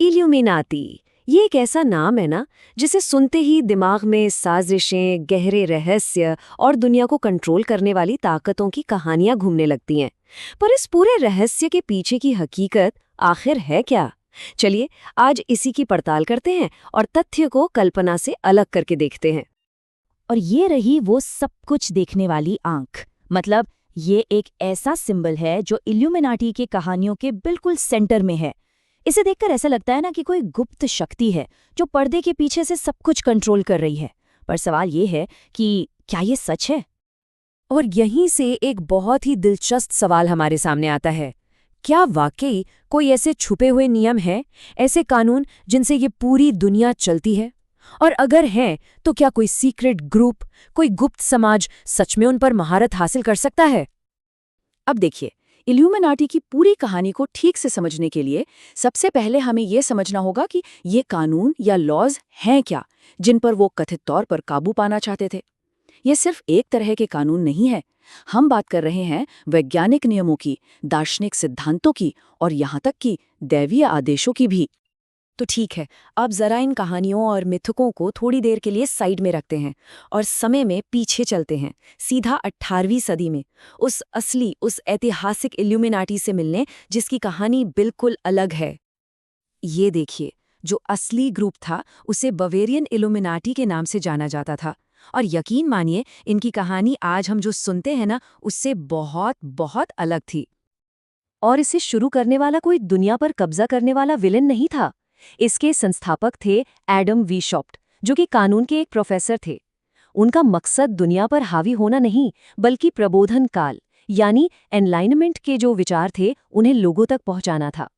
Illuminati, ये एक ऐसा नाम है ना जिसे सुनते ही दिमाग में साजिशें, गहरे रहस्य और दुनिया को कंट्रोल करने वाली ताकतों की कहानियां घूमने लगती हैं। पर इस पूरे रहस्य के पीछे की हकीकत आखिर है क्या? चलिए आज इसी की पड़ताल करते हैं और तथ्य को कल्पना से अलग करके देखते हैं। और ये रही वो सब कुछ देखने वाली आंख। मतलब ये एक ऐसा सिंबल है जो इल्यूमिनाटी की कहानियों के बिल्कुल सेंटर में है। इसे देखकर ऐसा लगता है ना कि कोई गुप्त शक्ति है जो पर्दे के पीछे से सब कुछ कंट्रोल कर रही है। पर सवाल ये है कि क्या ये सच है? और यहीं से एक बहुत ही दिलचस्प सवाल हमारे सामने आता है। क्या वाकई कोई ऐसे छुपे हुए नियम हैं, ऐसे कानून जिनसे ये पूरी दुनिया चलती है? और अगर हैं, तो क्या कोई सीक्रेट ग्रुप, कोई गुप्त समाज सच में उन पर महारत हासिल कर सकता है? अब देखिए, इल्यूमिनाटी की पूरी कहानी को ठीक से समझने के लिए सबसे पहले हमें यह समझना होगा कि ये कानून या लॉज हैं क्या, जिन पर वो कथित तौर पर काबू पाना चाहते थे। ये सिर्फ एक तरह के कानून नहीं है। हम बात कर रहे हैं वैज्ञानिक नियमों की, दार्शनिक सिद्धांतों की और यहाँ तक कि दैवीय आदेशों की भी। तो ठीक है, अब जरा इन कहानियों और मिथकों को थोड़ी देर के लिए साइड में रखते हैं और समय में पीछे चलते हैं, सीधा 18वीं सदी में, उस ऐतिहासिक इल्यूमिनाटी से मिलने जिसकी कहानी बिल्कुल अलग है। ये देखिए, जो असली ग्रुप था उसे बवेरियन इल्यूमिनाटी के नाम से जाना जाता था। और यकीन मानिए, इनकी कहानी आज हम जो सुनते हैं ना, उससे बहुत बहुत अलग थी। और इसे शुरू करने वाला कोई दुनिया पर कब्जा करने वाला विलेन नहीं था। इसके संस्थापक थे एडम वीशॉप्ट, जो कि कानून के एक प्रोफेसर थे। उनका मकसद दुनिया पर हावी होना नहीं, बल्कि प्रबोधन काल यानी एनलाइनमेंट के जो विचार थे उन्हें लोगों तक पहुंचाना था।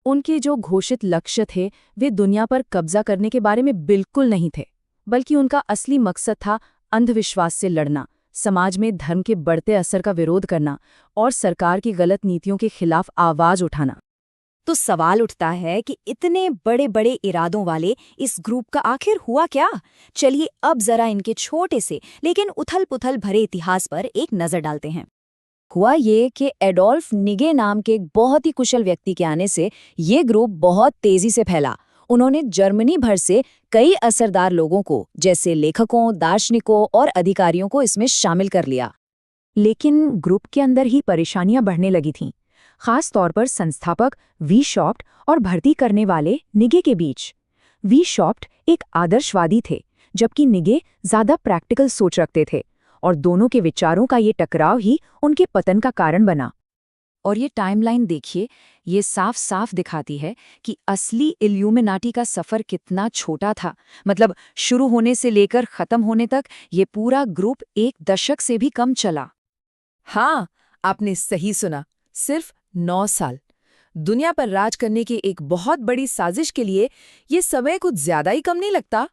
उनके जो घोषित लक्ष्य थे वे दुनिया पर कब्जा करने के बारे में बिल्कुल नहीं थे, बल्कि उनका असली मकसद था अंधविश्वास से लड़ना, समाज में धर्म के बढ़ते असर का विरोध करना और सरकार की गलत नीतियों के खिलाफ आवाज उठाना। तो सवाल उठता है कि इतने बड़े बड़े इरादों वाले इस ग्रुप का आखिर हुआ क्या? चलिए अब जरा इनके छोटे से लेकिन उथल-पुथल भरे इतिहास पर एक नजर डालते हैं। हुआ ये कि एडोल्फ निगे नाम के एक बहुत ही कुशल व्यक्ति के आने से ये ग्रुप बहुत तेजी से फैला। उन्होंने जर्मनी भर से कई असरदार लोगों को, जैसे लेखकों, दार्शनिकों और अधिकारियों को इसमें शामिल कर लिया। लेकिन ग्रुप के अंदर ही परेशानियां बढ़ने लगी थीं, खास तौर पर संस्थापक वीशॉप्ट और भर्ती करने वाले निगे के बीच। वीशॉप्ट एक आदर्शवादी थे, जबकि निगे ज्यादा प्रैक्टिकल सोच रखते थे, और दोनों के विचारों का ये टकराव ही उनके पतन का कारण बना। और ये टाइमलाइन देखिए, ये साफ साफ दिखाती है कि असली इल्यूमिनाटी का सफर कितना छोटा था। मतलब शुरू होने से लेकर खत्म होने तक ये पूरा ग्रुप 1 दशक से भी कम चला। हाँ, आपने सही सुना, सिर्फ 9 साल। दुनिया पर राज करने की एक बहुत बड़ी साजिश के लिए ये समय कुछ ज्यादा ही कम नहीं लगता?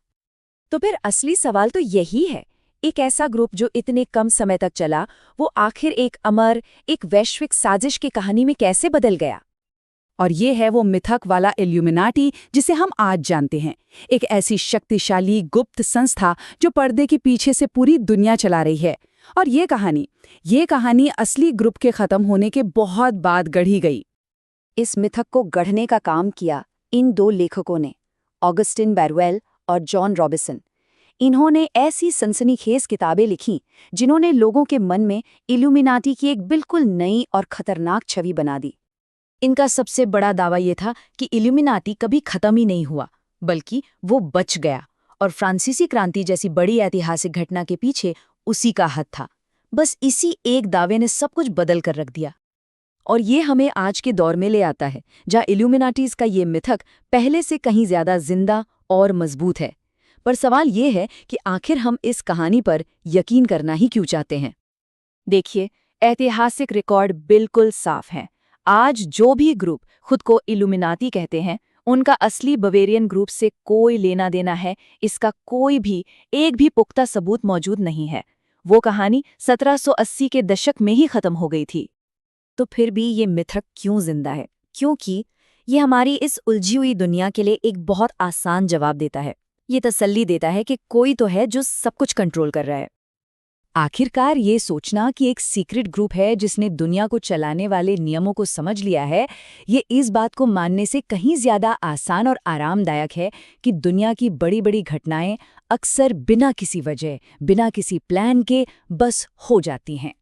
तो फिर असली सवाल तो यही है, एक ऐसा ग्रुप जो इतने कम समय तक चला, वो आखिर एक अमर, एक वैश्विक साजिश की कहानी में कैसे बदल गया? और ये है वो मिथक वाला इल्यूमिनाटी जिसे हम आज जानते हैं। एक ऐसी शक्तिशाली गुप्त संस्था जो पर्दे के पीछे से पूरी दुनिया चला रही है। और ये कहानी असली ग्रुप के खत्म होने के बहुत बाद गढ़ी गई। इस मिथक को गढ़ने का काम किया इन 2 लेखकों ने, ऑगस्टिन बैरवेल और जॉन रॉबिन्सन। इन्होंने ऐसी सनसनीखेज किताबें लिखीं जिन्होंने लोगों के मन में इल्यूमिनाटी की एक बिल्कुल नई और खतरनाक छवि बना दी। इनका सबसे बड़ा दावा ये था कि इल्यूमिनाटी कभी खत्म ही नहीं हुआ, बल्कि वो बच गया, और फ्रांसीसी क्रांति जैसी बड़ी ऐतिहासिक घटना के पीछे उसी का हाथ था। बस इसी एक दावे ने सब कुछ बदल कर रख दिया। और ये हमें आज के दौर में ले आता है, जहाँ इल्यूमिनाटीज का ये मिथक पहले से कहीं ज्यादा जिंदा और मजबूत है। पर सवाल ये है कि आखिर हम इस कहानी पर यकीन करना ही क्यों चाहते हैं? देखिए, ऐतिहासिक रिकॉर्ड बिल्कुल साफ है। आज जो भी ग्रुप खुद को इल्यूमिनाटी कहते हैं, उनका असली बवेरियन ग्रुप से कोई लेना देना है, इसका एक भी पुख्ता सबूत मौजूद नहीं है। वो कहानी 1780 के दशक में ही खत्म हो गई थी। तो फिर भी ये मिथक क्यों जिंदा है? क्योंकि ये हमारी इस उलझी हुई दुनिया के लिए एक बहुत आसान जवाब देता है। ये तसल्ली देता है कि कोई तो है जो सब कुछ कंट्रोल कर रहा है। आखिरकार ये सोचना कि एक सीक्रेट ग्रुप है जिसने दुनिया को चलाने वाले नियमों को समझ लिया है, ये इस बात को मानने से कहीं ज्यादा आसान और आरामदायक है कि दुनिया की बड़ी बड़ी घटनाएं अक्सर बिना किसी वजह, बिना किसी प्लान के बस हो जाती हैं।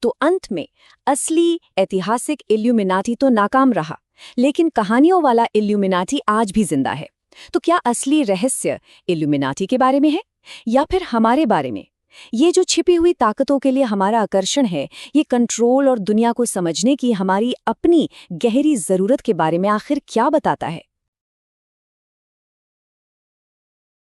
तो अंत में असली ऐतिहासिक इल्यूमिनाटी तो नाकाम रहा, लेकिन कहानियों वाला इल्यूमिनाटी आज भी जिंदा है। तो क्या असली रहस्य इल्यूमिनाटी के बारे में है या फिर हमारे बारे में? ये जो छिपी हुई ताकतों के लिए हमारा आकर्षण है, ये कंट्रोल और दुनिया को समझने की हमारी अपनी गहरी जरूरत के बारे में आखिर क्या बताता है?